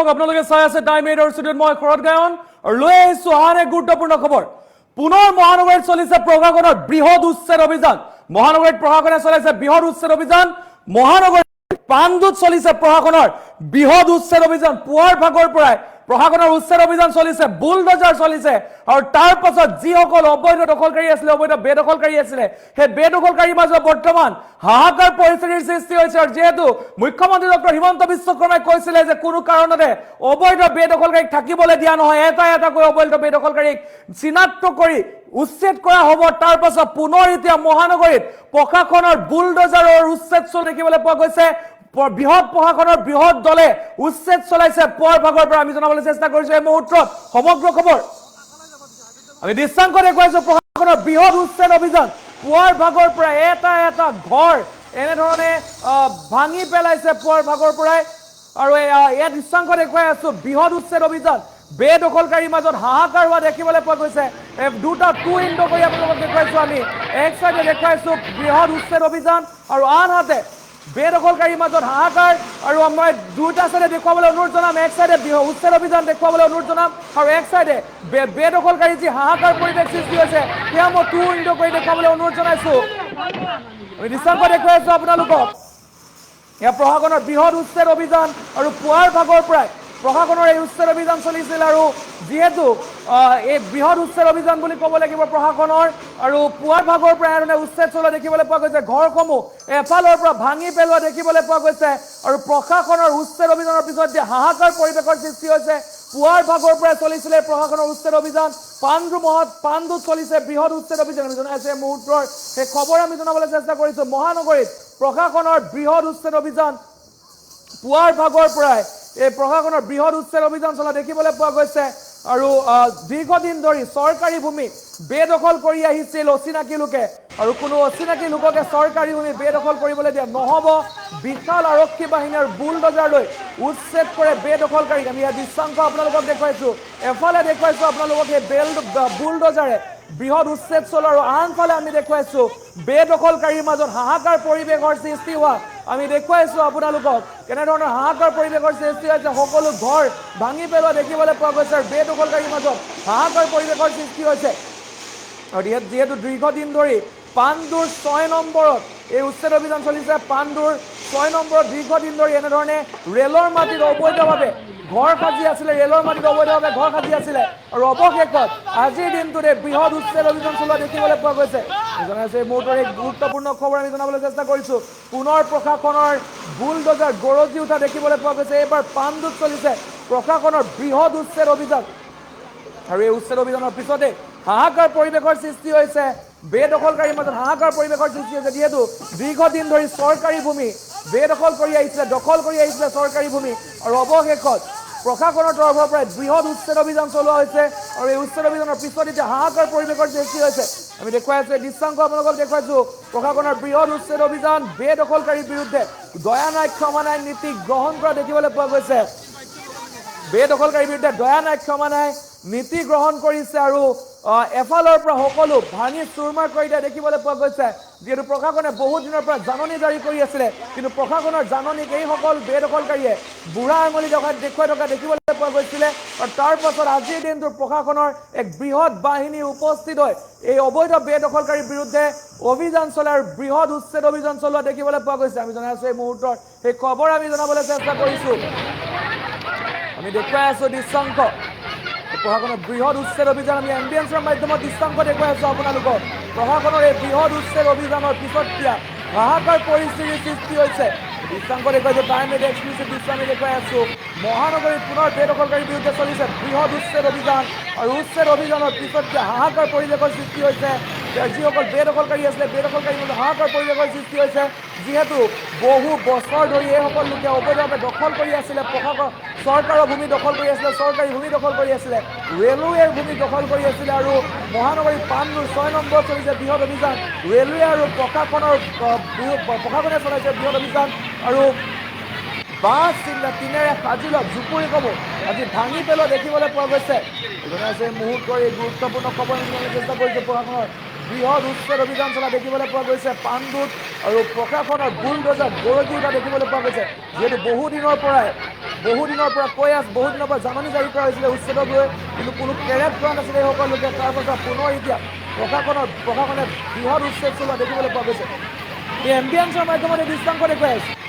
দৰ্শক আপোনালোকে চাই আছে টাইম 8 ষ্টুডিঅ'ত মই খৰদ গায়ন আৰু লৈ আহিছো আন এক গুৰুত্বপূৰ্ণ খবৰ পুনৰ মহানগৰীত চলিছে প্ৰশাসনৰ বৃহৎ উচ্ছেদ অভিযান মহানগৰীত প্ৰশাসনে চলাইছে বৃহৎ উচ্ছেদ অভিযান মহানগৰীত পাণ্ডুত চলিছে প্ৰশাসনৰ বৃহৎ উচ্ছেদ অভিযান পুৱাৰ ভাগৰ পৰাই প্ৰশাসনৰ উচ্ছেদ অভিযান চলিছে বুলডোজাৰ চলিছে আৰু তাৰ পাছত যিসকল অবৈধ দখলকাৰী আছিল অবৈধ বেদখলকাৰী আছিল সেই বেদখলকাৰীৰ মাজত বৰ্তমান হাহাকাৰ পৰিস্থিতিৰ সৃষ্টি হৈছে আৰু যেহেতু মুখ্যমন্ত্ৰী ডক্টৰ হিমন্ত বিশ্ব শৰ্মাই কৈছিলে যে কোনো কাৰণতে অবৈধ বেদখলকাৰীক থাকিবলৈ দিয়া নহয় এটা এটাকৈ অবৈধ বেদখলকাৰীক চিনাক্ত কৰি উচ্ছেদ কৰা হ'ব তাৰ পাছত পুনৰ এতিয়া মহানগৰীত প্ৰশাসনৰ বুলডোজাৰৰ উচ্ছেদ চলি দেখিবলৈ পোৱা গৈছে বৃহৎ প্ৰশাসনৰ বৃহৎ দলে উচ্ছেদ চলাইছে পুৱাৰ ভাগৰ পৰা আমি জনাবলৈ চেষ্টা কৰিছো এই মুহূৰ্তত সমগ্ৰ খবৰ আমি দৃশ্যাংক দেখুৱাইছো প্ৰশাসনৰ বৃহৎ উচ্ছেদ অভিযান পুৱাৰ ভাগৰ পৰা এটা এটা ঘৰ এনেধৰণে ভাঙি পেলাইছে পুৱাৰ ভাগৰ পৰাই আৰু এই দৃশ্যাংক দেখুৱাই আছো বৃহৎ উচ্ছেদ অভিযান বেদখলকাৰীৰ মাজত হাহাকাৰ হোৱা দেখিবলৈ পোৱা গৈছে দুটা টু ইণ্ডো কৰি আপোনালোকক দেখুৱাইছো আমি এক চাইডে দেখুৱাইছো বৃহৎ উচ্ছেদ অভিযান আৰু আনহাতে বেদখলকাৰীৰ মাজত হাহাকাৰ আৰু মই দুটা চাইডে দেখুৱাবলৈ অনুৰোধ জনাম এক চাইডে উচ্ছেদ অভিযান দেখুৱাবলৈ অনুৰোধ জনাম আৰু এক চাইডে বেদখলকাৰী যি হাহাকাৰ পৰিৱেশ সৃষ্টি হৈছে সেয়া মই টু ইণ্ডো কৰি দেখুৱাবলৈ অনুৰোধ জনাইছো আমি দৃশ্যাংক দেখুৱাইছো আপোনালোকক এয়া প্ৰশাসনৰ বৃহৎ উচ্ছেদ অভিযান আৰু পুৱাৰ ভাগৰ পৰাই প্ৰশাসনৰ এই উচ্ছেদ অভিযান চলিছিল আৰু যেহেতু এই বৃহৎ উচ্ছেদ অভিযান বুলি ক'ব লাগিব প্ৰশাসনৰ আৰু পুৱাৰ ভাগৰ পৰা এনে উচ্ছেদ চলোৱা দেখিবলৈ পোৱা গৈছে ঘৰসমূহ এফালৰ পৰা ভাঙি পেলোৱা দেখিবলৈ পোৱা গৈছে আৰু প্ৰশাসনৰ উচ্ছেদ অভিযানৰ পিছত যে হাহাকাৰ পৰিৱেশৰ সৃষ্টি হৈছে পুৱাৰ ভাগৰ পৰা চলিছিলে প্ৰশাসনৰ উচ্ছেদ অভিযান পাণ্ডুত চলিছে বৃহৎ উচ্ছেদ অভিযান আমি জনাইছো এই মুহূৰ্তৰ সেই খবৰ আমি জনাবলৈ চেষ্টা কৰিছো মহানগৰীত প্ৰশাসনৰ বৃহৎ উচ্ছেদ অভিযান পুৱাৰ ভাগৰ পৰাই এই প্ৰশাসনৰ বৃহৎ উচ্ছেদ অভিযান চলা দেখিবলৈ পোৱা গৈছে আৰু দীৰ্ঘদিন ধৰি চৰকাৰী ভূমি বেদখল কৰি আহিছিল অচিনাকি লোকে আৰু কোনো অচিনাকি লোককে চৰকাৰী ভূমি বেদখল কৰিবলৈ দিয়া নহব বিশাল আৰক্ষী বাহিনীৰ বুলডোজাৰ লৈ উচ্ছেদ কৰে বেদখলকাৰীক আমি ইয়াৰ দৃশ্যাংক আপোনালোকক দেখুৱাইছো এফালে দেখুৱাইছো আপোনালোকক এই বুলডোজাৰে বৃহৎ উচ্ছেদ চলোৱা আৰু আনফালে আমি দেখুৱাইছো বেদখলকাৰীৰ মাজত হাহাকাৰ পৰিৱেশৰ সৃষ্টি হোৱা আমি দেখুৱাইছো আপোনালোকক কেনেধৰণৰ হাহাকাৰ পৰিৱেশৰ সৃষ্টি হৈছে সকলো ঘৰ ভাঙি পেলোৱা দেখিবলৈ পোৱা গৈছে আৰু বেদখলকাৰীৰ মাজত হাহাকাৰ পৰিৱেশৰ সৃষ্টি হৈছে আৰু যিহেতু দীৰ্ঘদিন ধৰি পাণ্ডুৰ 6 নম্বৰত এই উচ্ছেদ অভিযান চলিছে পাণ্ডুৰ 6 নম্বৰত দীৰ্ঘদিন ধৰি এনেধৰণে ৰেলৰ মাটিত অবৈধভাৱে ঘৰ সাজি আছিলে ৰেলৰ মাটিত অবৈধভাৱে ঘৰ সাজি আছিলে আৰু অৱশেষত আজিৰ দিনটোত এই বৃহৎ উচ্ছেদ অভিযান চলোৱা দেখিবলৈ পোৱা গৈছে জনাইছো এই মুহূৰ্তৰ এক গুৰুত্বপূৰ্ণ খবৰ আমি জনাবলৈ চেষ্টা কৰিছো পুনৰ প্ৰশাসনৰ বুলডোজাৰ গৰজি উঠা দেখিবলৈ পোৱা গৈছে এইবাৰ পাণ্ডুত চলিছে প্ৰশাসনৰ বৃহৎ উচ্ছেদ অভিযান আৰু এই উচ্ছেদ অভিযানৰ পিছতে হাহাকাৰ পৰিৱেশৰ সৃষ্টি হৈছে বেদখলকাৰীৰ মাজত হাহাকাৰ পৰিৱেশৰ সৃষ্টি হৈছে যিহেতু দীৰ্ঘদিন ধৰি চৰকাৰী ভূমি বেদখল কৰি আহিছিলে দখল কৰি আহিছিলে চৰকাৰী ভূমি আৰু অৱশেষত প্ৰশাসনৰ তৰফৰ পৰা বৃহৎ উচ্ছেদ অভিযান চলোৱা হৈছে আৰু এই উচ্ছেদ অভিযানৰ পিছত এতিয়া হাহাকাৰ পৰিৱেশৰ সৃষ্টি হৈছে আমি দেখুৱাই আছো দৃশ্যাংক আপোনালোকক দেখুৱাইছো প্ৰশাসনৰ বৃহৎ উচ্ছেদ অভিযান বেদখলকাৰীৰ বিৰুদ্ধে দয়া নাই ক্ষমা নাই নীতি গ্ৰহণ কৰা দেখিবলৈ পোৱা গৈছে বেদখলকাৰীৰ বিৰুদ্ধে দয়া নাই ক্ষমা নাই নীতি গ্ৰহণ কৰিছে আৰু এফালৰ পৰা সকলো ভাঙি চুৰমাৰ কৰি দিয়া দেখিবলৈ পোৱা গৈছে যিহেতু প্ৰশাসনে বহুত দিনৰ পৰা জাননী জাৰি কৰি আছিলে কিন্তু প্ৰশাসনৰ জাননীক এইসকল বেদখলকাৰীয়ে বুঢ়া আঙুলি দেখুৱাই থকা দেখিবলৈ পোৱা গৈছিলে আৰু তাৰ পাছত আজিৰ দিনটোত প্ৰশাসনৰ এক বৃহৎ বাহিনী উপস্থিত হৈ এই অবৈধ বেদখলকাৰীৰ বিৰুদ্ধে অভিযান চলাই আৰু বৃহৎ উচ্ছেদ অভিযান চলোৱা দেখিবলৈ পোৱা গৈছে আমি জনাইছো এই মুহূৰ্তৰ সেই খবৰ আমি জনাবলৈ চেষ্টা কৰিছো আমি দেখুৱাই আছো দৃশ্যাংক প্ৰশাসনৰ বৃহৎ উচ্ছেদ অভিযান আমি এম্বিয়েন্সৰ মাধ্যমত দৃশ্যাংক দেখুৱাই আছো আপোনালোকক প্ৰশাসনৰ এই বৃহৎ উচ্ছেদ অভিযানৰ পিছত এতিয়া হাহাকাৰ পৰিস্থিতিৰ সৃষ্টি হৈছে দৃশ্যাংক দেখুৱাইছো টাইম 8 এক্সক্লুচিভ দৃশ্য আমি দেখুৱাই আছো মহানগৰীত পুনৰ বেদখলকাৰীৰ বিৰুদ্ধে চলিছে বৃহৎ উচ্ছেদ অভিযান আৰু উচ্ছেদ অভিযানৰ পিছত এতিয়া হাহাকাৰ পৰিৱেশৰ সৃষ্টি হৈছে যিসকল বেদখলকাৰী আছিলে বেদখলকাৰীৰ মাজত হাহাকাৰ পৰিৱেশৰ সৃষ্টি হৈছে যিহেতু বহু বছৰ ধৰি এইসকল লোকে অবৈধভাৱে দখল কৰি আছিলে চৰকাৰৰ ভূমি দখল কৰি আছিলে চৰকাৰী ভূমি দখল কৰি আছিলে ৰেলৱেৰ ভূমি দখল কৰি আছিলে আৰু মহানগৰীত পাণ্ডুৰ 6 নম্বৰত চলিছে বৃহৎ অভিযান ৰেলৱে আৰু প্ৰশাসনে চলাইছে বৃহৎ অভিযান আৰু বাছ তিনেৰে সাজিল জুপুৰিসমূহ আজি ভাঙি পেলোৱা দেখিবলৈ পোৱা গৈছে এই মুহূৰ্তৰ এই গুৰুত্বপূৰ্ণ খবৰ আমি চেষ্টা কৰিছো প্ৰশাসনৰ বৃহৎ উচ্ছেদ অভিযান চলা দেখিবলৈ পোৱা গৈছে। পাণ্ডুত আৰু প্ৰশাসনৰ বুলডোজাৰ গৰজি উঠা দেখিবলৈ পোৱা গৈছে। যিহেতু বহুদিনৰ পৰা জাননী জাৰি কৰা হৈছিলে উচ্ছেদক লৈ, কিন্তু কোনো কেৰেপ কৰা নাছিলে এই সকলো লোকে। তাৰ পাছত পুনৰ এতিয়া প্ৰশাসনে বৃহৎ উচ্ছেদ চলোৱা দেখিবলৈ পোৱা গৈছে। এই এম্বিয়েন্সৰ মাধ্যমতে দৃশ্যাংশ দেখুৱাই আছে।